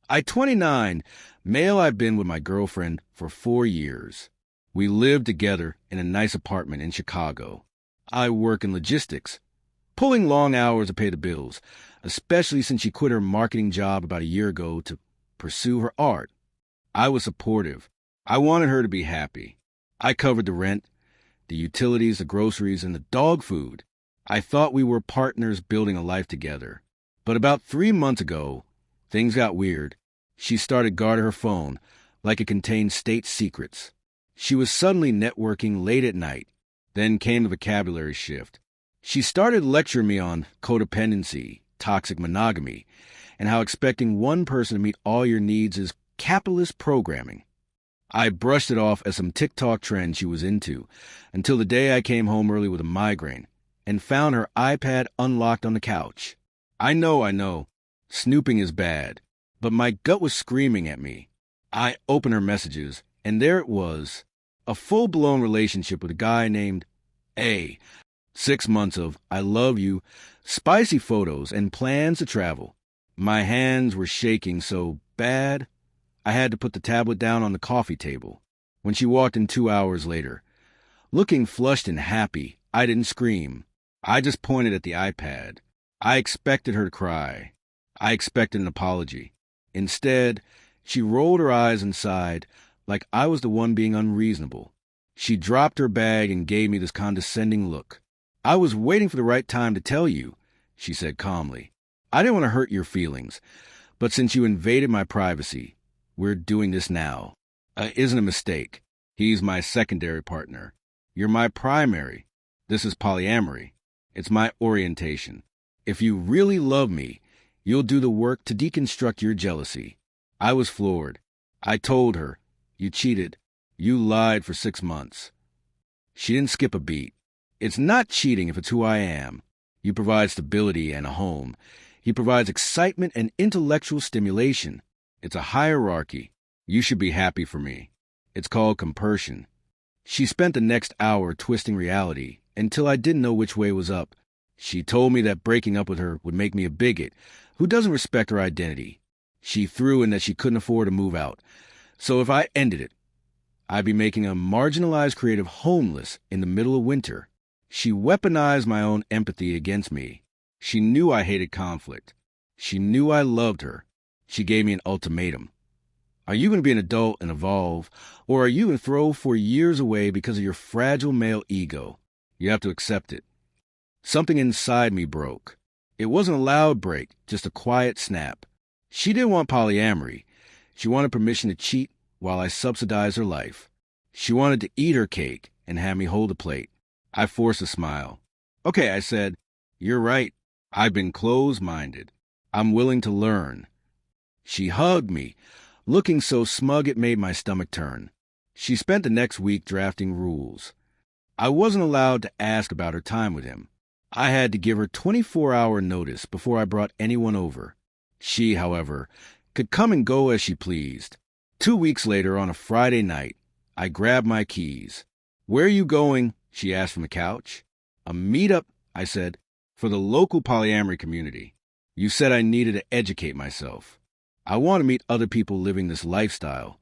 I 29, male. I've been with my girlfriend for 4 years. We live together in a nice apartment in Chicago. I work in logistics, pulling long hours to pay the bills, especially since she quit her marketing job about a year ago to pursue her art. I was supportive. I wanted her to be happy. I covered the rent, the utilities, the groceries, and the dog food. I thought we were partners building a life together. But about 3 months ago, things got weird. She started guarding her phone like it contained state secrets. She was suddenly networking late at night. Then came the vocabulary shift. She started lecturing me on codependency, toxic monogamy, and how expecting one person to meet all your needs is capitalist programming. I brushed it off as some TikTok trend she was into, until the day I came home early with a migraine and found her iPad unlocked on the couch. I know, snooping is bad, but my gut was screaming at me. I opened her messages, and there it was, a full-blown relationship with a guy named A. 6 months of I love you, spicy photos, and plans to travel. My hands were shaking so bad, I had to put the tablet down on the coffee table. When she walked in 2 hours later, looking flushed and happy, I didn't scream. I just pointed at the iPad. I expected her to cry. I expected an apology. Instead, she rolled her eyes and sighed like I was the one being unreasonable. She dropped her bag and gave me this condescending look. I was waiting for the right time to tell you, she said calmly. I didn't want to hurt your feelings, but since you invaded my privacy, we're doing this now. Isn't a mistake. He's my secondary partner. You're my primary. This is polyamory. It's my orientation. If you really love me, you'll do the work to deconstruct your jealousy. I was floored. I told her, you cheated. You lied for 6 months. She didn't skip a beat. It's not cheating if it's who I am. You provide stability and a home. He provides excitement and intellectual stimulation. It's a hierarchy. You should be happy for me. It's called compersion. She spent the next hour twisting reality until I didn't know which way was up. She told me that breaking up with her would make me a bigot who doesn't respect her identity. She threw in that she couldn't afford to move out. So if I ended it, I'd be making a marginalized creative homeless in the middle of winter. She weaponized my own empathy against me. She knew I hated conflict. She knew I loved her. She gave me an ultimatum. Are you going to be an adult and evolve, or are you going to throw 4 years away because of your fragile male ego? You have to accept it. Something inside me broke. It wasn't a loud break, just a quiet snap. She didn't want polyamory. She wanted permission to cheat while I subsidized her life. She wanted to eat her cake and have me hold a plate. I forced a smile. Okay, I said, you're right. I've been closed-minded. I'm willing to learn. She hugged me, looking so smug it made my stomach turn. She spent the next week drafting rules. I wasn't allowed to ask about her time with him. I had to give her 24-hour notice before I brought anyone over. She, however, could come and go as she pleased. 2 weeks later, on a Friday night, I grabbed my keys. Where are you going? She asked from the couch. A meetup, I said, for the local polyamory community. You said I needed to educate myself. I want to meet other people living this lifestyle,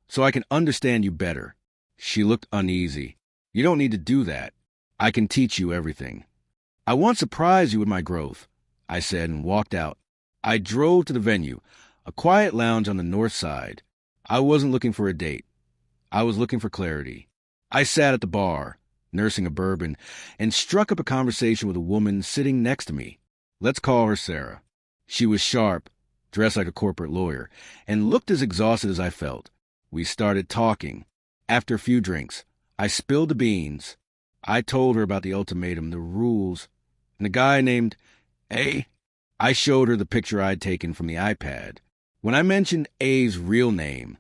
so I can understand you better. She looked uneasy. You don't need to do that. I can teach you everything. I want to surprise you with my growth, I said and walked out. I drove to the venue, a quiet lounge on the north side. I wasn't looking for a date. I was looking for clarity. I sat at the bar, nursing a bourbon, and struck up a conversation with a woman sitting next to me. Let's call her Sarah. She was sharp, dressed like a corporate lawyer, and looked as exhausted as I felt. We started talking. After a few drinks, I spilled the beans. I told her about the ultimatum, the rules, and a guy named A. I showed her the picture I'd taken from the iPad. When I mentioned A's real name,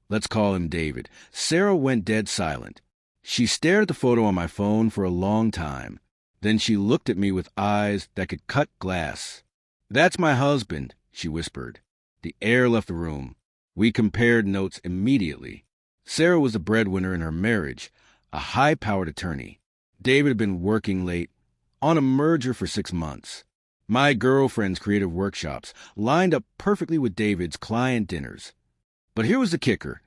let's call him David, Sarah went dead silent. She stared at the photo on my phone for a long time. Then she looked at me with eyes that could cut glass. That's my husband, she whispered. The air left the room. We compared notes immediately. Sarah was the breadwinner in her marriage, a high-powered attorney. David had been working late on a merger for 6 months. My girlfriend's creative workshops lined up perfectly with David's client dinners. But here was the kicker.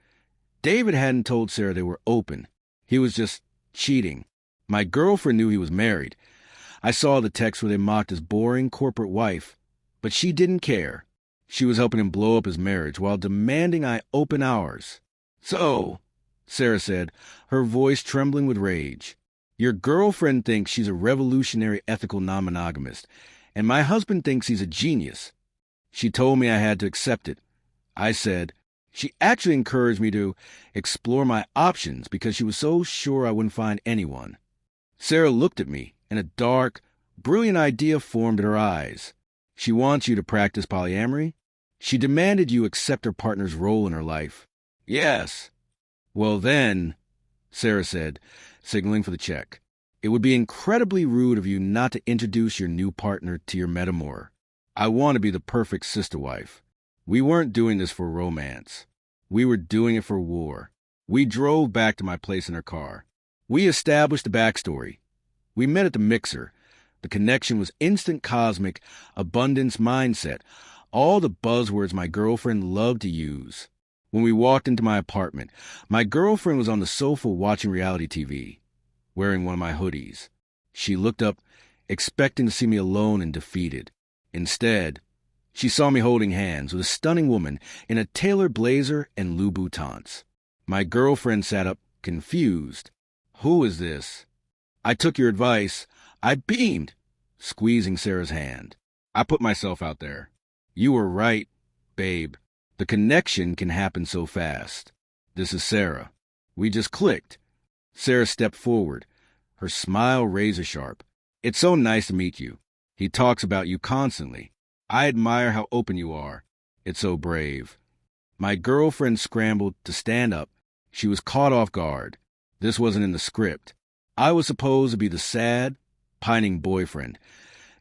David hadn't told Sarah they were open. He was just cheating. My girlfriend knew he was married. I saw the text where they mocked his boring corporate wife, but she didn't care. She was helping him blow up his marriage while demanding I open ours. So, Sarah said, her voice trembling with rage, your girlfriend thinks she's a revolutionary ethical non-monogamist, and my husband thinks he's a genius. She told me I had to accept it. I said, she actually encouraged me to explore my options because she was so sure I wouldn't find anyone. Sarah looked at me, and a dark, brilliant idea formed in her eyes. She wants you to practice polyamory? She demanded you accept her partner's role in her life. Yes. Well then, Sarah said, signaling for the check, it would be incredibly rude of you not to introduce your new partner to your metamor. I want to be the perfect sister wife. We weren't doing this for romance. We were doing it for war. We drove back to my place in her car. We established the backstory. We met at the mixer. The connection was instant cosmic abundance mindset, all the buzzwords my girlfriend loved to use. When we walked into my apartment, my girlfriend was on the sofa watching reality TV, wearing one of my hoodies. She looked up, expecting to see me alone and defeated. Instead, she saw me holding hands with a stunning woman in a tailored blazer and Louboutins. My girlfriend sat up, confused. Who is this? I took your advice. I beamed, squeezing Sarah's hand. I put myself out there. You were right, babe. The connection can happen so fast. This is Sarah. We just clicked. Sarah stepped forward, her smile razor sharp. It's so nice to meet you. He talks about you constantly. I admire how open you are. It's so brave. My girlfriend scrambled to stand up. She was caught off guard. This wasn't in the script. I was supposed to be the sad, pining boyfriend,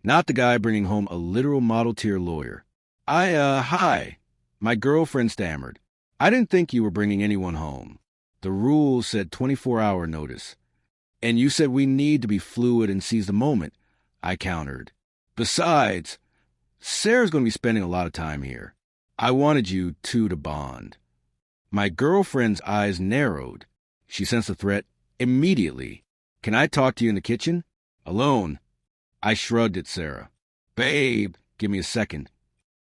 not the guy bringing home a literal model-tier lawyer. Hi. My girlfriend stammered. I didn't think you were bringing anyone home. The rules said 24-hour notice. And you said we need to be fluid and seize the moment, I countered. Besides, Sarah's going to be spending a lot of time here. I wanted you two to bond. My girlfriend's eyes narrowed. She sensed the threat immediately. Can I talk to you in the kitchen? Alone. I shrugged at Sarah. Babe, give me a second.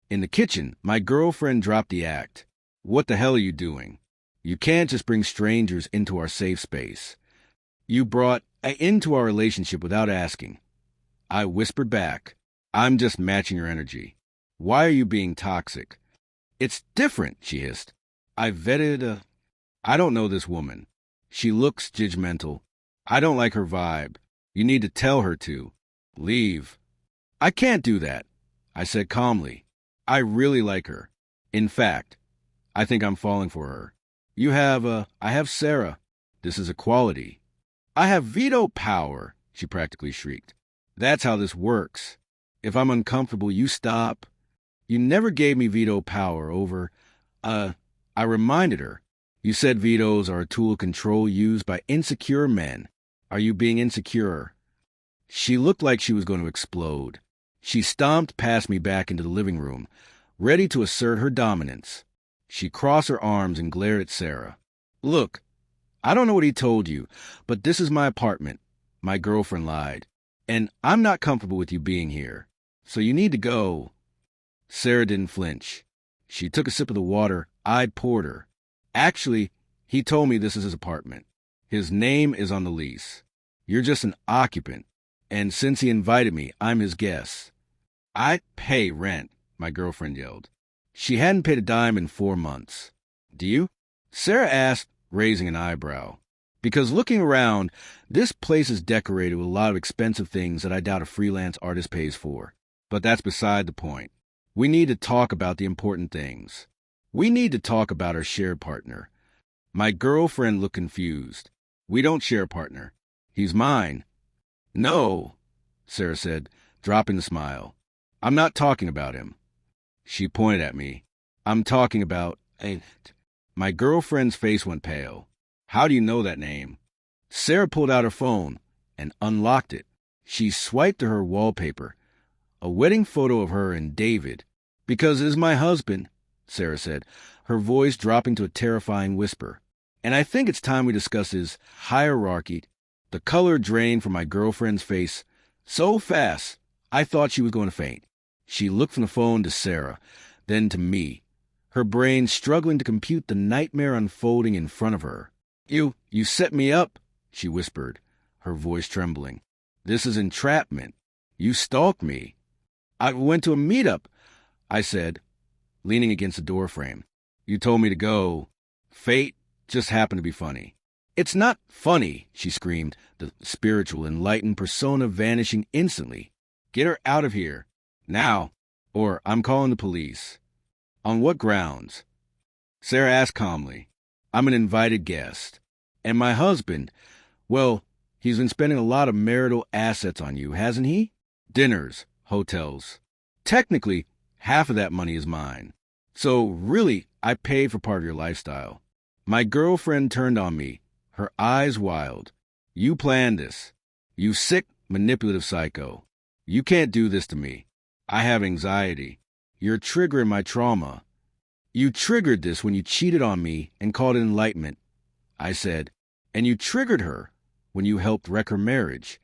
In the kitchen, my girlfriend dropped the act. What the hell are you doing? You can't just bring strangers into our safe space. You brought into our relationship without asking. I whispered back. I'm just matching your energy. Why are you being toxic? It's different, she hissed. I vetted I don't know this woman. She looks judgmental. I don't like her vibe. You need to tell her to. Leave. I can't do that, I said calmly. I really like her. In fact, I think I'm falling for her. I have Sarah. This is equality. I have veto power, she practically shrieked. That's how this works. If I'm uncomfortable, you stop. You never gave me veto power over, I reminded her. You said vetoes are a tool of control used by insecure men. Are you being insecure? She looked like she was going to explode. She stomped past me back into the living room, ready to assert her dominance. She crossed her arms and glared at Sarah. Look, I don't know what he told you, but this is my apartment, my girlfriend lied. And I'm not comfortable with you being here. So you need to go. Sarah didn't flinch. She took a sip of the water I poured her. Actually, he told me this is his apartment. His name is on the lease. You're just an occupant. And since he invited me, I'm his guest. I pay rent, my girlfriend yelled. She hadn't paid a dime in 4 months. Do you? Sarah asked, raising an eyebrow. Because looking around, this place is decorated with a lot of expensive things that I doubt a freelance artist pays for. But that's beside the point. We need to talk about the important things. We need to talk about our shared partner. My girlfriend looked confused. We don't share a partner. He's mine. No, Sarah said, dropping the smile. I'm not talking about him. She pointed at me. I'm talking about... My girlfriend's face went pale. How do you know that name? Sarah pulled out her phone and unlocked it. She swiped to her wallpaper. A wedding photo of her and David. Because it is my husband, Sarah said, her voice dropping to a terrifying whisper. And I think it's time we discuss his hierarchy. The color drained from my girlfriend's face so fast, I thought she was going to faint. She looked from the phone to Sarah, then to me, her brain struggling to compute the nightmare unfolding in front of her. You set me up, she whispered, her voice trembling. This is entrapment. You stalked me. I went to a meetup, I said, leaning against the doorframe. You told me to go. Fate just happened to be funny. It's not funny, she screamed, the spiritual, enlightened persona vanishing instantly. Get her out of here. Now, or I'm calling the police. On what grounds? Sarah asked calmly. I'm an invited guest. And my husband, well, he's been spending a lot of marital assets on you, hasn't he? Dinners, hotels. Technically, half of that money is mine. So really, I paid for part of your lifestyle. My girlfriend turned on me, her eyes wild. You planned this. You sick, manipulative psycho. You can't do this to me. I have anxiety. You're triggering my trauma. You triggered this when you cheated on me and called it enlightenment, I said. And you triggered her when you helped wreck her marriage.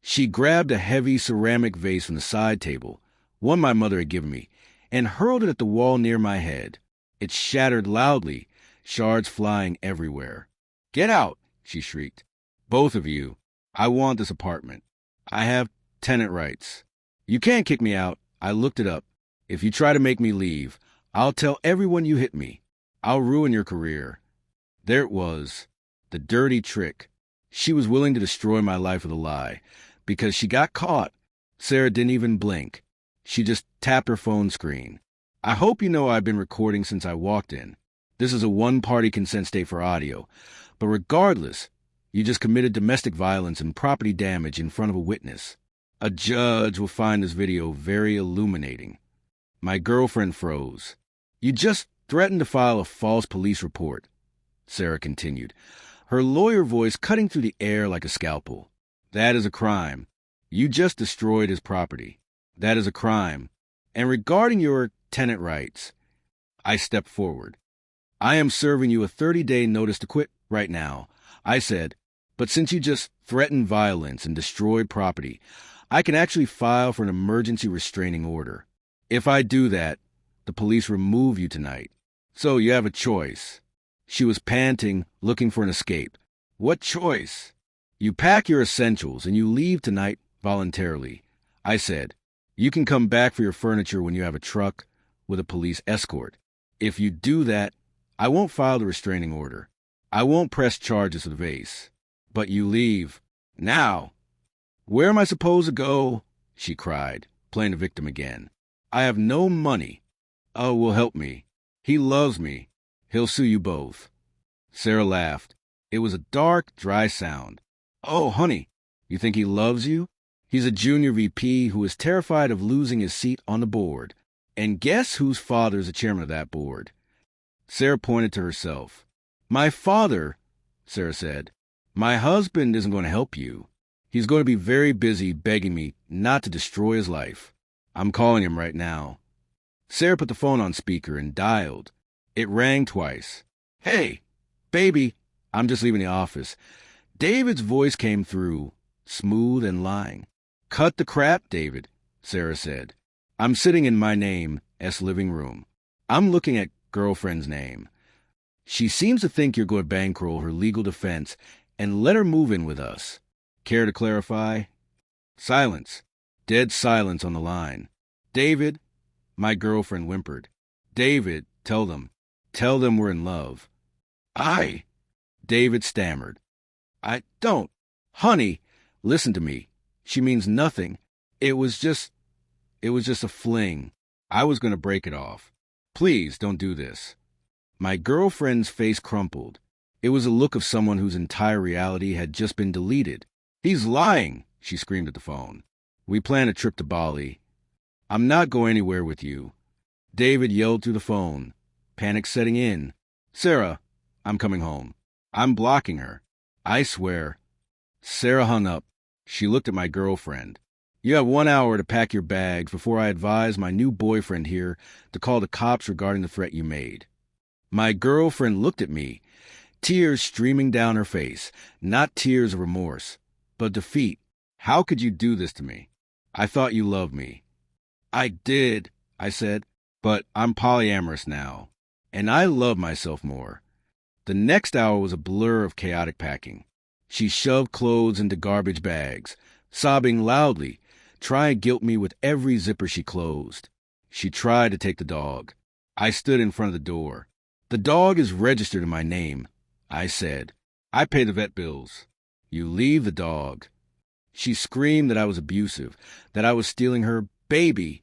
She grabbed a heavy ceramic vase from the side table, one my mother had given me, and hurled it at the wall near my head. It shattered loudly, shards flying everywhere. Get out, she shrieked. Both of you. I want this apartment. I have tenant rights. You can't kick me out. I looked it up. If you try to make me leave, I'll tell everyone you hit me. I'll ruin your career. There it was. The dirty trick. She was willing to destroy my life with a lie. Because she got caught. Sarah didn't even blink. She just tapped her phone screen. I hope you know I've been recording since I walked in. This is a one-party consent state for audio. But regardless, you just committed domestic violence and property damage in front of a witness. A judge will find this video very illuminating. My girlfriend froze. You just threatened to file a false police report, Sarah continued, her lawyer voice cutting through the air like a scalpel. That is a crime. You just destroyed his property. That is a crime. And regarding your tenant rights, I stepped forward. I am serving you a 30-day notice to quit right now, I said, but since you just threatened violence and destroyed property, I can actually file for an emergency restraining order. If I do that, the police remove you tonight. So you have a choice. She was panting, looking for an escape. What choice? You pack your essentials and you leave tonight voluntarily, I said. You can come back for your furniture when you have a truck with a police escort. If you do that, I won't file the restraining order. I won't press charges with the vase. But you leave. Now. Where am I supposed to go? She cried, playing the victim again. I have no money. Oh, will help me. He loves me. He'll sue you both. Sarah laughed. It was a dark, dry sound. Oh, honey, you think he loves you? He's a junior VP who is terrified of losing his seat on the board. And guess whose father is the chairman of that board? Sarah pointed to herself. My father, Sarah said. My husband isn't going to help you. He's going to be very busy begging me not to destroy his life. I'm calling him right now. Sarah put the phone on speaker and dialed. It rang twice. Hey, baby, I'm just leaving the office. David's voice came through, smooth and lying. Cut the crap, David, Sarah said. I'm sitting in my name, living room. I'm looking at girlfriend's name. She seems to think you're going to bankroll her legal defense and let her move in with us. Care to clarify? Silence. Dead silence on the line. David, my girlfriend whimpered. David, tell them. Tell them we're in love. David stammered. I don't. Honey, listen to me. She means nothing. It was just a fling. I was going to break it off. Please don't do this. My girlfriend's face crumpled. It was a look of someone whose entire reality had just been deleted. He's lying, she screamed at the phone. We plan a trip to Bali. I'm not going anywhere with you. David yelled through the phone, panic setting in. Sarah, I'm coming home. I'm blocking her. I swear. Sarah hung up. She looked at my girlfriend. You have 1 hour to pack your bags before I advise my new boyfriend here to call the cops regarding the threat you made. My girlfriend looked at me, tears streaming down her face, not tears of remorse, but defeat. How could you do this to me? I thought you loved me. I did, I said, but I'm polyamorous now, and I love myself more. The next hour was a blur of chaotic packing. She shoved clothes into garbage bags, sobbing loudly, trying to guilt me with every zipper she closed. She tried to take the dog. I stood in front of the door. The dog is registered in my name, I said. I pay the vet bills. You leave the dog. She screamed that I was abusive, that I was stealing her baby,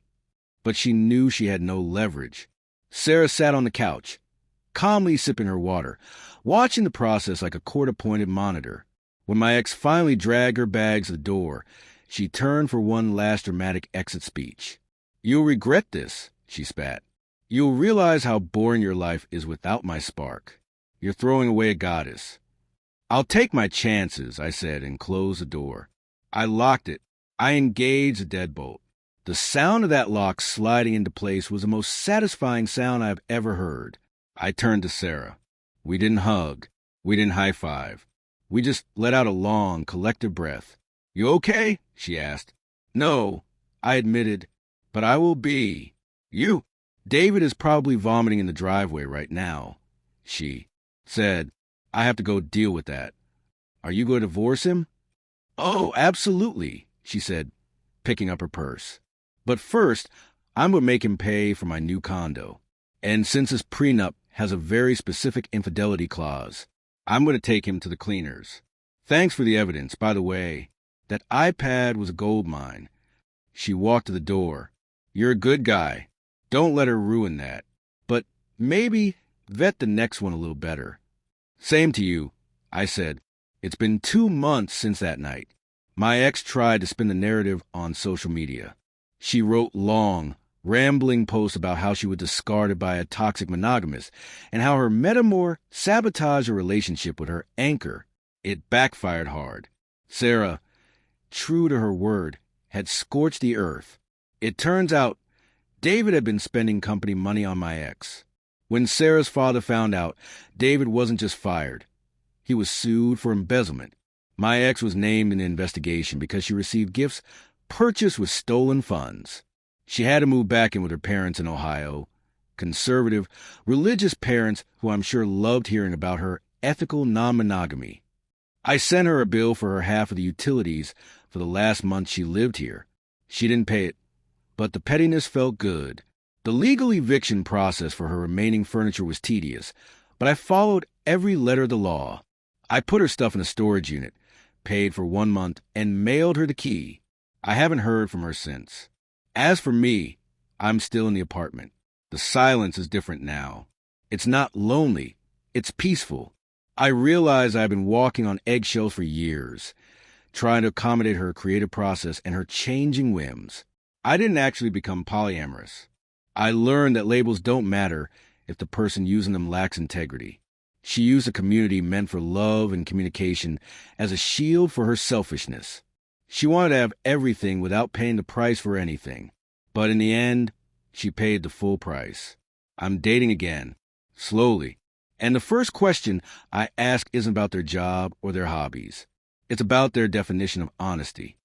but she knew she had no leverage. Sarah sat on the couch, calmly sipping her water, watching the process like a court-appointed monitor. When my ex finally dragged her bags to the door, she turned for one last dramatic exit speech. You'll regret this, she spat. You'll realize how boring your life is without my spark. You're throwing away a goddess. I'll take my chances, I said, and closed the door. I locked it. I engaged the deadbolt. The sound of that lock sliding into place was the most satisfying sound I've ever heard. I turned to Sarah. We didn't hug. We didn't high-five. We just let out a long, collective breath. You okay? She asked. No, I admitted, but I will be. You? David is probably vomiting in the driveway right now. She said, I have to go deal with that. Are you going to divorce him? Oh, absolutely, she said, picking up her purse. But first, I'm going to make him pay for my new condo. And since his prenup has a very specific infidelity clause, I'm going to take him to the cleaners. Thanks for the evidence, by the way. That iPad was a gold mine. She walked to the door. You're a good guy. Don't let her ruin that. But maybe vet the next one a little better. Same to you, I said. It's been 2 months since that night. My ex tried to spin the narrative on social media. She wrote long, rambling posts about how she was discarded by a toxic monogamist and how her metamor sabotaged her relationship with her anchor. It backfired hard. Sarah, true to her word, had scorched the earth. It turns out David had been spending company money on my ex. When Sarah's father found out, David wasn't just fired. He was sued for embezzlement. My ex was named in the investigation because she received gifts purchased with stolen funds. She had to move back in with her parents in Ohio, conservative, religious parents who I'm sure loved hearing about her ethical non-monogamy. I sent her a bill for her half of the utilities for the last month she lived here. She didn't pay it, but the pettiness felt good. The legal eviction process for her remaining furniture was tedious, but I followed every letter of the law. I put her stuff in a storage unit, paid for 1 month, and mailed her the key. I haven't heard from her since. As for me, I'm still in the apartment. The silence is different now. It's not lonely. It's peaceful. I realize I've been walking on eggshells for years, trying to accommodate her creative process and her changing whims. I didn't actually become polyamorous. I learned that labels don't matter if the person using them lacks integrity. She used a community meant for love and communication as a shield for her selfishness. She wanted to have everything without paying the price for anything. But in the end, she paid the full price. I'm dating again, slowly. And the first question I ask isn't about their job or their hobbies. It's about their definition of honesty.